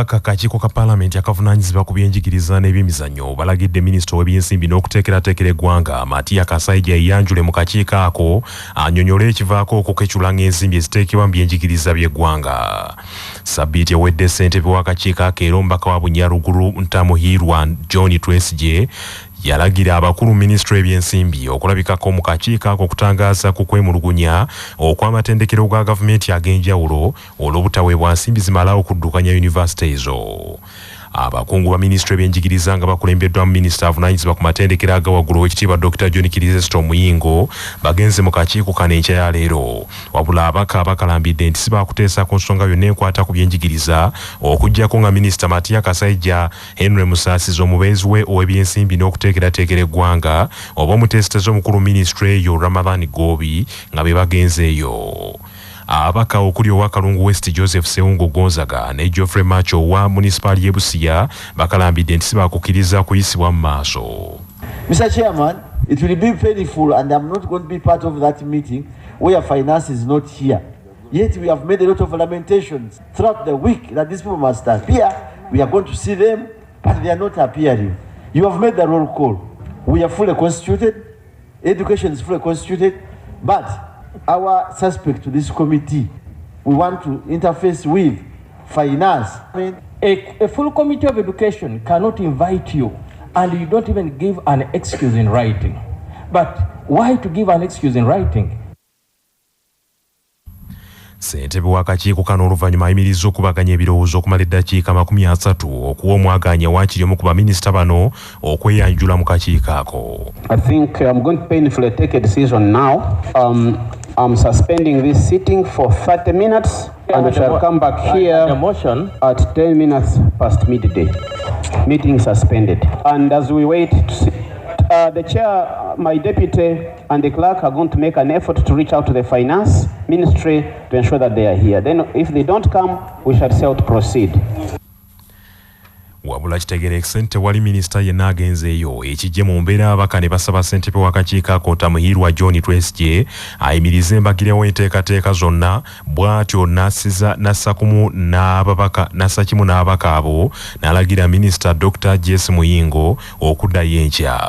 ababaka akakiiko ka Paalamenti akavunaanyizibwa ku byenjigiriza n'ebyemizannyo balagidde minisita w'ebyensimbi n'okuteekerateekera eggwanga Matiya Kasaijja eyanjule mu kakiiko ako annyonnyole ekivaako okukecula ng'ensimbi eziteekebwa mu byenjigiriza by'eggwanga. Sabbiiti ewedde ssentebe w'akakiiko ako era omubaka wa Bunyaruguru Ntamuhiirwa John Twesigye yalagira abakulu minisitule y'ebyensimbi okulabikako mu kakiiko ako okutangaaza ku kwemulugunya okw'amatendekero ga gavumenti ag'enjawulo olw'obutaweebwa nsimbi zimala okuddukanya yunivasite ezo. Abakungu ba minisitule y'ebyenjigiriza nga bakulembeddwa mu minisita avunaanyizibwa ku matendekero aga waggulu w'ekitiibwa Dr. John Kirizesto Omuyingo bagenze mu kakiiko kano enkya ya leero. Wabula abaka bakalambidde nti si baakuteesa ku nsonga yonna enkwata ku byenjigiriza okuggyako nga minisita Matiya Kasaijja, Henry Musaasizi omubeezi we ow'ebyensimbi n'okuteekerateekera eggwanga oba omuteesitezi omukulu minisitule eyo Ramadhan Gobi nga be bagenze eyo. Abaka okuli owa Kalungu West Joseph Sewungu Gonzaga ne Geoffrey Macho wa municipality y'e Busia bakalambidde nti si baakukkiriza kuyisibwa mu maaso. Mr. Chairman, it will be painful and I'm not going to be part of that meeting where finance is not here. Yet we have made a lot of lamentations throughout the week that these people must appear. We are going to see them, but they are not appearing. You have made the roll call. We are fully constituted. Education is fully constituted, but our suspect to this committee, we want to interface with finance. A full committee of education cannot invite you and you don't even give an excuse in writing. But why to give an excuse in writing? Ssentebe w'akakiiko kano oluvannyuma ayimirizza okubaganya ebirowoozo okumala eddakiika 30 okuwa omwaganya waakiri omu ku baminisita bano okweyanjula mu kakiiko ako. I think I'm going to painfully take a decision now. I'm suspending this sitting for 30 minutes and we shall come back here at 10 minutes past midday. Meeting suspended. And as we wait to see, the chair, my deputy and the clerk are going to make an effort to reach out to the finance ministry to ensure that they are here. Then if they don't come, we shall say to proceed. Wabula kitegerekese nti wali minisita yenna agenzeeyo ekijje mu mbeera abaka ne basaba ssentebe w'akakiiko ako Ntamuhiirwa John Twesigye ayimirize embagirewo enteekateeka zonna bw'atyo nassa kimu n'ababaka abo n'alagira minisita Dr. Jesse Muyingo okuddayo enkya.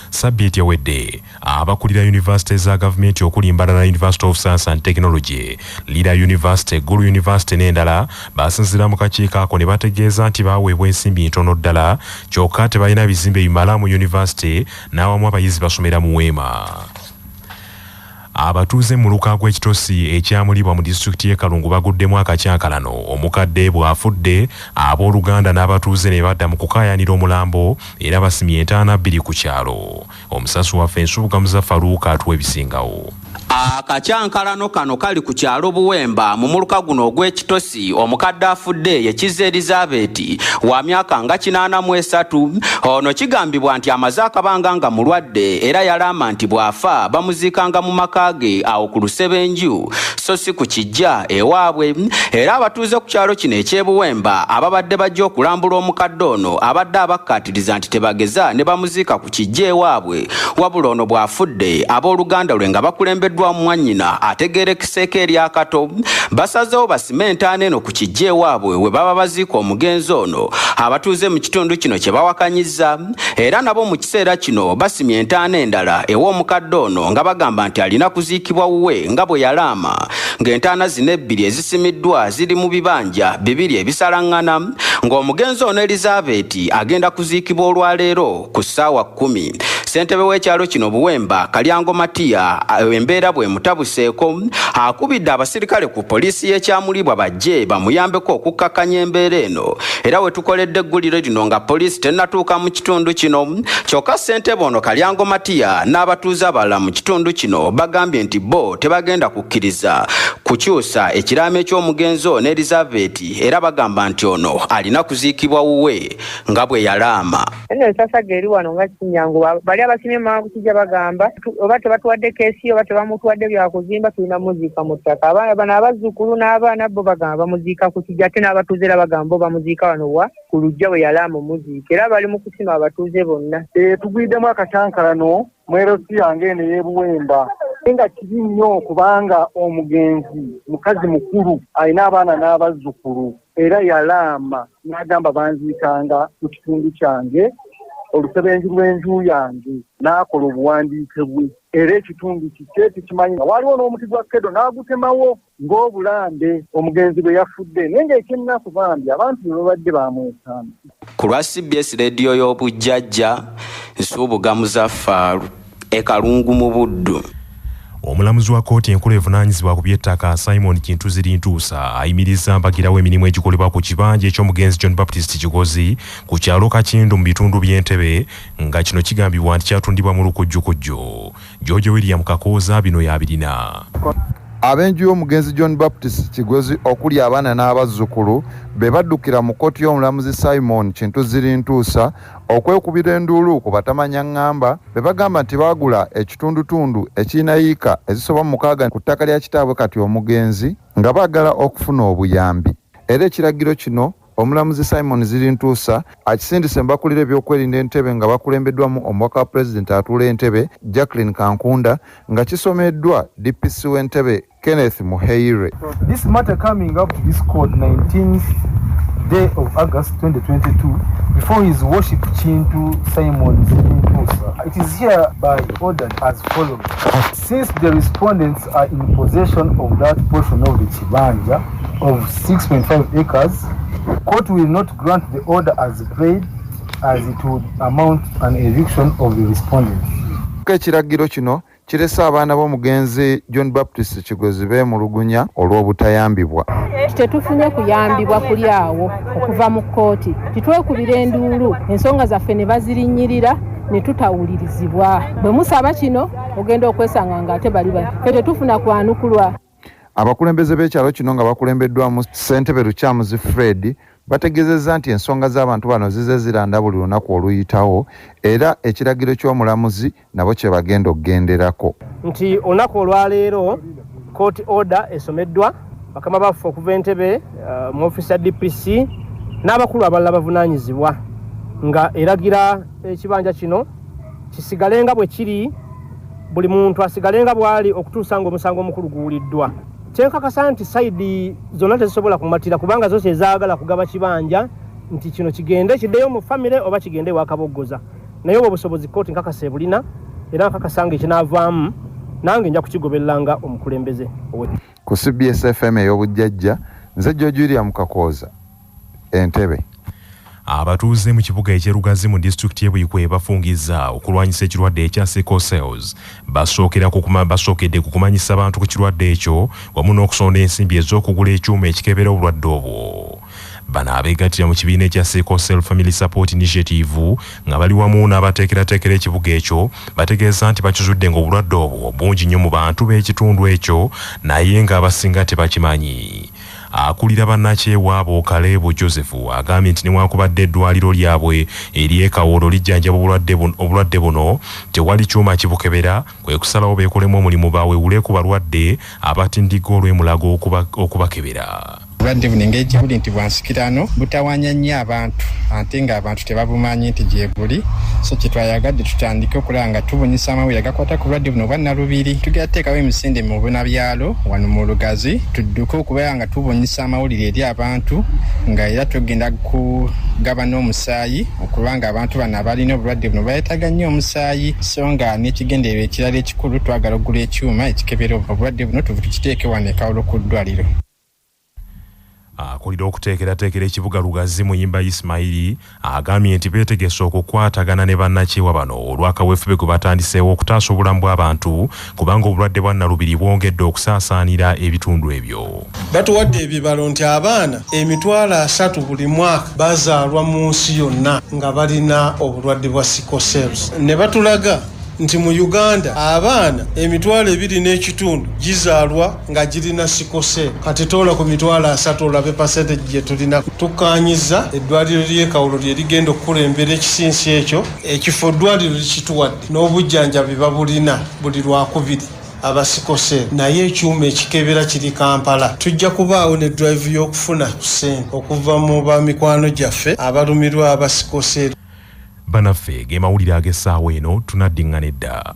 Sabbiiti ewedde abakulira yunivasite za gavumenti okuli Mbarara University of Science and Technology, Lira University, Gulu University n'endala basinzira mu kakiiko ako ne bategeeza nti baaweebwa ensimbi ntono ddala kyokka tebalina bizimbe bimala mu yunivasite n'awamu abayizi basomera mu weema. Abatuuze mu luka gw'ekitosi ekyamulibwa mu disitulikiti y'e Kalungu baguddemu akacyankalano omukadde bw'afudde abooluganda n'abatuuze ne badda mu kukaayanira omulambo era basimye entaana 2 ku kyalo. Omusasu waffe Nsubuga Muzaffaruuka atuwa ebisingawo. Akacyankalano kano kali ku kyalo Buwemba mu muluka guno ogw'ekitosi omukadde afudde ye Kiza Elizabeth wa myaka nga 83. Ono kigambibwa nti amaze akabanga nga mulwadde era yalama nti bw'afa bamuziikanga mu maka ge awo ku Lusebenju so si ku Kijja ewaabwe. Era abatuuze ku kyalo kino eky'ebuwemba ababadde bajja okulambula omukadde ono abadde abakkaatiriza nti tebageza ne bamuziika ku Kijja ewaabwe, wabula ono bw'afudde abooluganda lwe nga bakulembeddwa mwannyina ategeerekiseeko eryakato basazeewo basime entaana eno ku Kijja ewaabwe we baba baziika omugenzi ono. Abatuuze mu kitundu kino kye bawakanyizza era nabo mu kiseera kino basimye entaana endala ew'omukadde ono nga bagamba nti alina kuziikibwa wuwe nga bwe yalaama, ng'entaana zino 2 ezisimiddwa ziri mu bibanja 2 ebisalaŋŋana, ng'omugenzi ono Elizabeth agenda kuziikibwa olwaleero ku ssaawa 10. Ssentebe w'ekyalo kino Buwemba Kalyango Matiya embeera bwe mutabuseeko akubidde abasirikale ku poliisi y'ekyamulibwa bajje bamuyambeko okukkakanya embeera eno. Era we tukoledde egguliro lino nga poliisi tennatuuka mu kitundu kino, kyokka ssentebe ono Kalyango Matiya n'abatuuze abalala mu kitundu kino bagambye nti bo tebagenda kukkiriza kukyusa ekiraamo eky'omugenzi ono Elizabeth era bagamba nti ono alina kuziikibwa wuwe nga bwe yalaama. Eno ensasage eri wano nga Kinyangu bali abasimye mangu kijja bagamba oba tebatuwadde keesi oba tebamutuwadde byakuzimba tulina muziika mu ttaka. Bano abazzukulu n'abaana bo bagamba bamuziika ku Kijja ate n'abatuuze era bagamba bamuziika wano wa ku Lujja we yalaama omuziika era bali mu kusima abatuuze bonna. Tugwiddemu akacyankalano mwerosi yange eno y'ebuwemba Nga kibi nnyo kubanga omugenzi mukazi mukulu alina abaana n'abazzukulu era yalaama n'agamba banziikanga mu kitundu kyange olusebenzi lw'enju yange n'akola obuwandiike bwe era ekitundu kike tukimanyi waliwo n'omuti gwa kedo n'agutemawo ng'obulambe omugenzi bwe yafudde naye ng'ekyennaku bambi abantu be babadde bamwesana. Ku lwa CBS rediyo y'obujjajja Nsuubuga Muzaffaaru ekalungu mu Buddu. Omulamuzi wa kkooti enkulu evunaanyizibwa ku by'ettaka Simon Kintuziri Ntuusa ayimiriza mbagirawo emirimu egikolebwa ku kibanja eky'omugenzi John Baptist Kigozi ku kyalo Kakindu mu bitundu by'Entebbe nga kino kigambibwa nti kyatundibwa mu lukujjukujju. George William Kakooza bino yabirina. Abenju y'omugenzi John Baptist Kigozi okuli abaana n'abazzukulu be baddukira mu kkooti y'omulamuzi Simon Kintuziri Ntuusa okwekubira enduulu ku batamanya ngamba be bagamba nti baagula ekitundutundu ekirina yiika ezisoba mu 6 ku ttaka lya kitaabwe kati omugenzi nga baagala okufuna obuyambi. Era ekiragiro kino omulamuzi Simon Zirintuusa akisindise mbakulira ebyokwerinda Entebbe nga bakulembeddwamu omubaka wa President atuula Entebbe Jacqueline Kankunda nga kisomeddwa DPC w'Entebbe Kenneth Muheire. This matter coming up to this court 19th day of August 2022 before His Worship Chintu Simon Zirintuusa. It is hereby ordered as follows. Since the respondents are in possession of that portion of the Chibanja of 6.5 acres, court will not grant the order as prayed, as it would amount an eviction of the respondents. Ekiragiro kino kiresa abaana b'omugenzi John Baptist Kigozi beemulugunya olw'obutayambibwa. Tetufunye kuyambibwa kuli awo okuva mu kkooti. Titwekubira enduulu ensonga zaffe ne bazirinnyirira ne tutawulirizibwa. Bwe musaba kino ogenda okwesanga ng'ate bali ffe tetufuna kwanukulwa. Abakulembeze b'ekyalo kino nga bakulembeddwamu Ssente Lukyamuzi Fred bategeezezza nti ensonga z'abantu bano zize ziranda buli lunaku oluyitawo era ekiragiro ky'omulamuzi nabo kye bagenda okugenderako. Nti olunaku olwaleero court order esomeddwa bakama baffe okuva Entebbe mu ofisi ya DPC n'abakulu abalala bavunaanyizibwa nga eragira ekibanja kino kisigalenga bwe kiri, buli muntu asigalenga bwali okutuusa ng'omusango omukulu guwuliddwa. Kyenkakasa nti sayidi zonna tezisobola kumatira kubanga zose ezaagala kugaba kibanja nti kino kigende kiddeyo mu famire oba kigende wakaboggoza. Naye obwo obusobozi kkooti nkakasa ebulina era nkakasa nga ekinaavaamu nange nja kukigobereranga omukulembeze. Ku CBS FM ey'obujjajja nze George William Kakooza Entebbe. Abatuuze mu kibuga ekyerugazi mu disitulikiti y'Ebuyikwe bafungizza okulwanyisa ekirwadde ekya sickle cells basookedde kukumanyisa abantu ku kirwadde ekyo wamu n'okusonda ensimbi ez'okugula ekyuma ekikebera obulwadde obwo. Bano abeegattira mu kibiina ekya Sickle Cell Family Support Initiative nga bali wamu n'abateekerateekera ekibuga ekyo bategeeza nti bakizudde ng'obulwadde obwo bungi nnyo mu bantu b'ekitundu ekyo naye ng'abasinga tebakimanyi. Akulira bannakyewaabo Kaleebo Joseph agambye nti newankubadde eddwaliro lyabwe ery'ekawolo lijjanjaba obulwadde buno tewali kyuma kibukebera kwe kusalawo beekolemu omulimu baawewule ku balwadde abatindiga olw'emulago okubakebera. Obulwadde buno engeri buli nti bwansikirano butawaanya nnyo abantu ate ng'abantu tebabumanyi nti gye buli, so kyetwayagadde tutandike okulaba nga tubunyisa amawulire agakwata ku bulwadde buno obwannalubiri. Tugateekawo emisinde mu bunabyalo wano mu Lugazi tudduke okubeera nga tubunyisa amawulire eri abantu nga era tugenda kugaba n'omusaayi okuba nga abantu bano abalina obulwadde buno beetaaga nnyo omusaayi, so nga n'ekigendererwa ekirala ekikulu twagala okugula ekyuma ekikebera obulwadde buno tukiteeke wano e Kawolo ku ddwaliro. Akulira okuteekerateekera ekibuga Lugazi Muyimba Ismaili agambye nti beetegese okukwatagana ne bannakyewa bano olw'akaweefube gwe batandiseewo okutaasa obulamu bw'abantu kubanga obulwadde bwannalubiri bwongedde okusaasaanira ebitundu ebyo. Batuwadde ebibalo nti abaana 300 buli mwaka bazaalwa mu nsi yonna nga balina obulwadde bwa sickle cells. Ne batulaga nti mu Uganda abaana 2.2 gizaalwa nga girina sickle cell. Kati tola ku 300 olabe percentage gye tulina. Tukanyiza eddwaliro ly'ekawolo lye ligenda okukulembera ekisinsi ekyo ekifo eddwaliro likituwadde n'obujjanjabi babulina buli lwakubiri aba sickle cell, naye ekyuma ekikebera kiri Kampala. Tujja kubaawo ne drive y'okufuna ssente okuva mu bamikwano gyaffe abalumirwa aba sickle cell. Banaffe ge mawulire ag'essaawa eno tunaddiŋŋana edda.